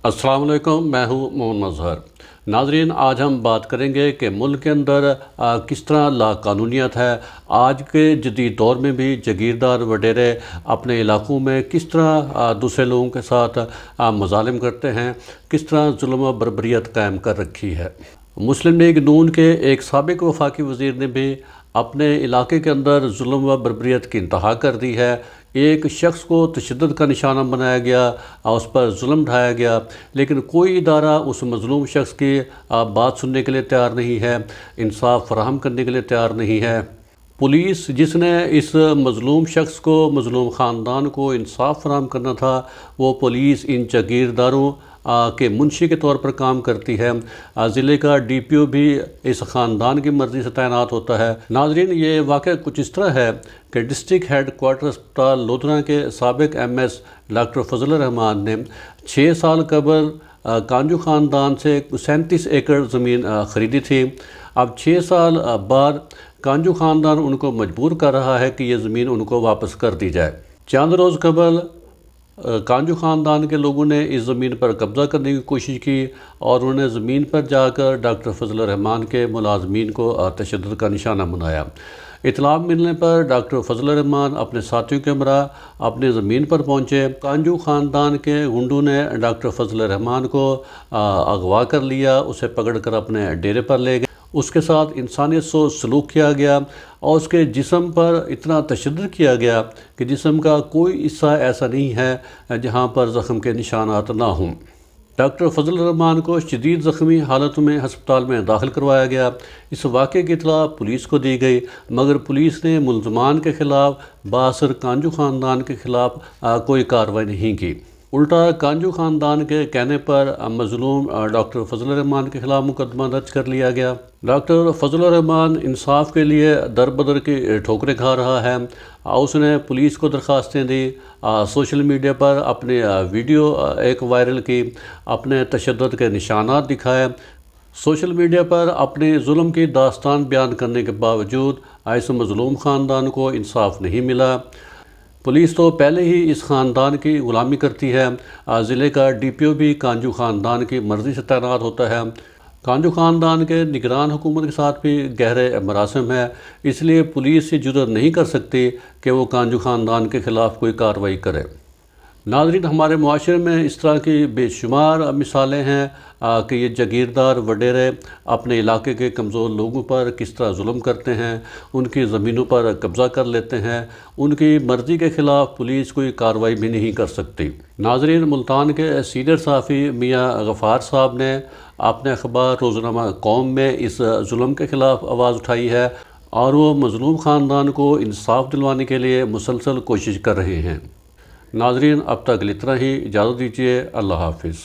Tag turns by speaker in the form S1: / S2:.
S1: अस्सलाम वालेकुम, मैं हूँ मोहम्मद मजहर। नाजरीन, आज हम बात करेंगे कि मुल्क के अंदर किस तरह लाकानूनियत है। आज के जदीद दौर में भी जागीरदार वडेरे अपने इलाकों में किस तरह दूसरे लोगों के साथ मज़ालिम करते हैं, किस तरह जुल्म व बर्बरियत कायम कर रखी है। मुस्लिम लीग नून के एक साबिक वफाकी वज़ीर ने भी अपने इलाके के अंदर जुल्म व बर्बरियत की इंतहा कर दी है। एक शख्स को तशद्दुद का निशाना बनाया गया और उस पर जुल्म ढाया गया, लेकिन कोई इदारा उस मज़लूम शख्स की बात सुनने के लिए तैयार नहीं है, इंसाफ फराहम करने के लिए तैयार नहीं है। पुलिस जिसने इस मज़लूम शख्स को, मज़लूम ख़ानदान को इंसाफ फराहम करना था, वो पुलिस इन जागीरदारों के मुंशी के तौर पर काम करती है। ज़िले का DPO भी इस ख़ानदान की मर्ज़ी से तैनात होता है। नाज़रीन, ये वाक़या कुछ इस तरह है कि डिस्ट्रिक्ट हेड क्वार्टर अस्पताल लोधना के साबिक MS डॉक्टर फजल रहमान ने 6 साल कबल कांजू ख़ानदान से 37 एकड़ ज़मीन ख़रीदी थी। अब 6 साल बाद कांजू ख़ानदान उनको मजबूर कर रहा है कि ये ज़मीन उनको वापस कर दी जाए। चंद रोज़ कबल कांजू ख़ानदान के लोगों ने इस ज़मीन पर कब्ज़ा करने की कोशिश की और उन्होंने ज़मीन पर जाकर डॉक्टर फजल रहमान के मुलाजमीन को तशद्दुद का निशाना बनाया। इत्तला मिलने पर डॉक्टर फजल रहमान अपने साथियों के हमरा अपने ज़मीन पर पहुँचे। कांजू ख़ानदान के गुंडों ने डॉक्टर फजल रहमान को अगवा कर लिया, उसे पकड़ कर अपने डेरे पर ले गए। उसके साथ इंसानियत से सलूक किया गया और उसके जिस्म पर इतना तशद्दुद किया गया कि जिस्म का कोई हिस्सा ऐसा नहीं है जहाँ पर ज़ख्म के निशानात ना हों। डॉक्टर फजल रहमान को शदीद ज़ख्मी हालत में हस्पताल में दाखिल करवाया गया। इस वाक़े की इत्तला पुलिस को दी गई, मगर पुलिस ने मुल्ज़मान के ख़िलाफ़ बासर कांजू ख़ानदान के ख़िलाफ़ कोई कार्रवाई नहीं की। उल्टा कांजू ख़ानदान के कहने पर मज़लूम डॉक्टर फजल रहमान के ख़िलाफ़ मुकदमा दर्ज कर लिया गया। डॉक्टर फजल रहमान इंसाफ के लिए दर बदर की ठोकरें खा रहा है। उसने पुलिस को दरख्वास्तें दी, सोशल मीडिया पर अपने वीडियो एक वायरल की, अपने तशद्दुद के निशानात दिखाए। सोशल मीडिया पर अपने जुल्म की दास्तान बयान करने के बावजूद इस मज़लूम ख़ानदान को इंसाफ नहीं मिला। पुलिस तो पहले ही इस ख़ानदान की ग़ुलामी करती है। ज़िले का DPO भी कांजू ख़ानदान की मर्ज़ी से तैनात होता है। कांजू ख़ानदान के निगरान हुकूमत के साथ भी गहरे मरासिम है, इसलिए पुलिस से जुर्रत नहीं कर सकती कि वो कांजू ख़ानदान के ख़िलाफ़ कोई कार्रवाई करे। नाज़रीन, हमारे मुआशरे में इस तरह की बेशुमार मिसालें हैं कि ये जागीरदार वडेरे अपने इलाके के कमज़ोर लोगों पर किस तरह जुल्म करते हैं, उनकी ज़मीनों पर कब्ज़ा कर लेते हैं। उनकी मर्ज़ी के ख़िलाफ़ पुलिस कोई कार्रवाई भी नहीं कर सकती। नाज़रीन, मुल्तान के सीनियर सहाफ़ी मियाँ गफ़ार साहब ने अपने अखबार रोज़नामा कौम में इस जुल्म के ख़िलाफ़ आवाज़ उठाई है और वो मज़लूम ख़ानदान को इंसाफ दिलवाने के लिए मुसलसल कोशिश कर रहे हैं। नाज़रीन, अब तक इतना ही, इजाज़त दीजिए। अल्लाह हाफ़िज़।